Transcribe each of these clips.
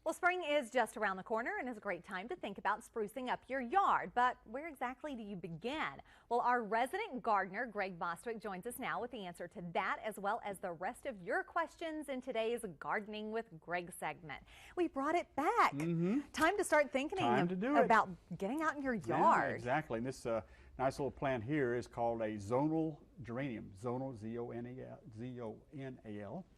Well, spring is just around the corner and is a great time to think about sprucing up your yard. But where exactly do you begin? Well, our resident gardener, Greg Bostwick, joins us now with the answer to that, as well as the rest of your questions in today's Gardening with Greg segment. We brought it back. Time to start thinking about getting out in your yard. Yeah, exactly. And this nice little plant here is called a zonal geranium. Zonal, Z-O-N-A-L.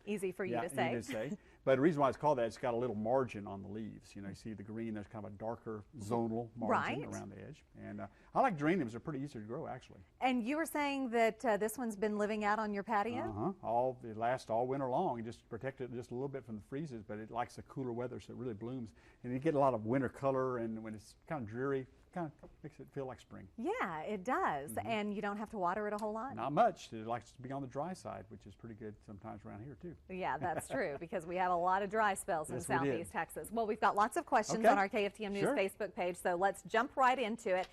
Easy for you to say. Easy to say. But the reason why it's called that, it's got a little margin on the leaves. You know, you see the green, there's kind of a darker zonal margin around the edge. And I like geraniums. They're pretty easy to grow, actually. And you were saying that this one's been living out on your patio? It lasts all winter long. You just protect it just a little bit from the freezes, but it likes the cooler weather, so it really blooms. And you get a lot of winter color, and when it's kind of dreary, kind of makes it feel like spring. Yeah, it does. And you don't have to water it a whole lot? Not much. It likes to be on the dry side, which is pretty good sometimes around here, too. Yeah, that's true, because we have a lot of dry spells in Southeast Texas. Well, we've got lots of questions on our KFTM News Facebook page, so let's jump right into it.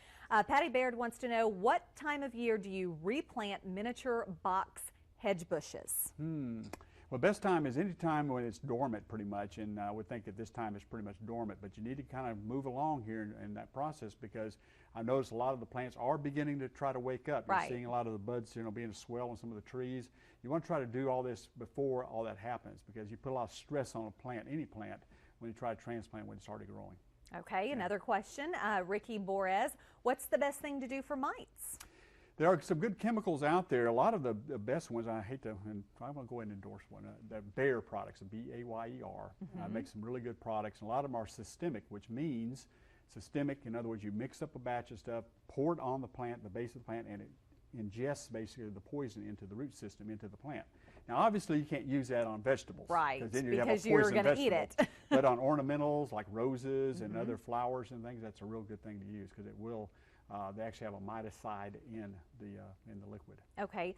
Patty Baird wants to know, what time of year do you replant miniature box hedge bushes? Well, best time is any time when it's dormant, pretty much, and I would think that this time is pretty much dormant, but you need to kind of move along here in that process, because I noticed a lot of the plants are beginning to try to wake up. You're seeing a lot of the buds, you know, being a swell on some of the trees. You want to try to do all this before all that happens, because you put a lot of stress on a plant, any plant, when you try to transplant when it's already growing. Okay, another question, Ricky Borez, what's the best thing to do for mites? There are some good chemicals out there. A lot of the best ones, I hate to, and I'm going to go ahead and endorse one, the Bayer products, the B-A-Y-E-R, make some really good products. And a lot of them are systemic, which means systemic, in other words, you mix up a batch of stuff, pour it on the plant, the base of the plant, and it ingests basically the poison into the root system, into the plant. Now, obviously, you can't use that on vegetables. Right, then because you're going to eat it. But on ornamentals like roses and other flowers and things, that's a real good thing to use, because it will. They actually have a miticide in the liquid. Okay.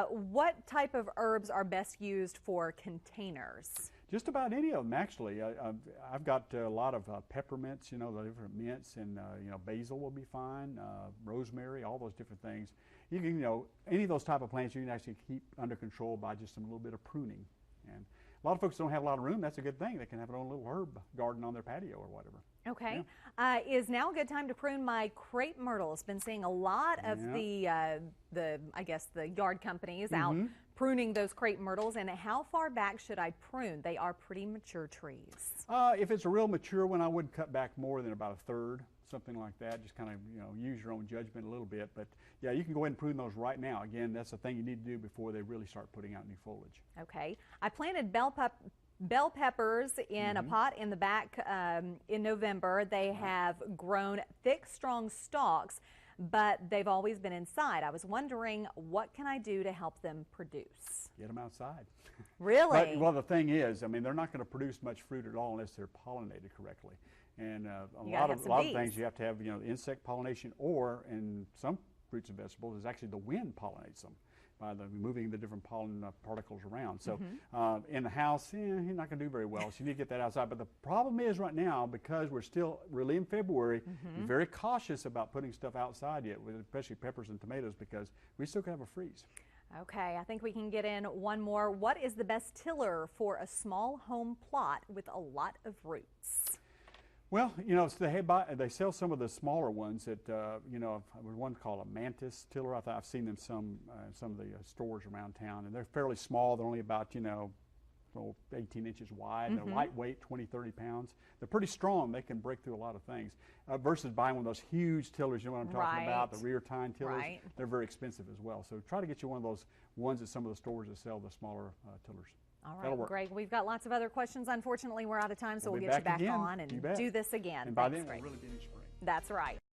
What type of herbs are best used for containers? Just about any of them, actually. I've got a lot of peppermints, you know, the different mints, and you know, basil will be fine, rosemary, all those different things. You can, you know, any of those type of plants you can actually keep under control by just a little bit of pruning. And a lot of folks don't have a lot of room. That's a good thing. They can have their own little herb garden on their patio or whatever. Okay. Yeah. Is now a good time to prune my crepe myrtles? Been seeing a lot of I guess the yard companies out pruning those crepe myrtles. And how far back should I prune? They are pretty mature trees. If it's a real mature one, I wouldn't cut back more than about a third, something like that. Just kind of, you know, use your own judgment a little bit. But yeah, you can go ahead and prune those right now. Again, that's the thing you need to do before they really start putting out new foliage. Okay. I planted bell peppers in a pot in the back in November. They have grown thick, strong stalks, but they've always been inside. I was wondering, what can I do to help them produce? Get them outside. Really? Well, the thing is, I mean, they're not going to produce much fruit at all unless they're pollinated correctly. And a lot of things you have to have, you know, insect pollination, or in some fruits and vegetables, is actually the wind pollinates them by moving the different pollen particles around. So in the house, you're not going to do very well. So you need to get that outside. But the problem is right now, because we're still really in February, we're very cautious about putting stuff outside yet, especially peppers and tomatoes, because we still could have a freeze. Okay, I think we can get in one more. What is the best tiller for a small home plot with a lot of roots? Well, you know, they sell some of the smaller ones that, you know, one called a mantis tiller. I've seen them some of the stores around town, and they're fairly small. They're only about, you know, 18 inches wide. They're lightweight, 20, 30 pounds. They're pretty strong. They can break through a lot of things. Versus buying one of those huge tillers, you know what I'm talking about, the rear tine tillers. They're very expensive as well. So try to get you one of those ones at some of the stores that sell the smaller tillers. All right, Greg, we've got lots of other questions. Unfortunately, we're out of time, so we'll get you back on and do this again. And by then, we'll really be in spring. That's right.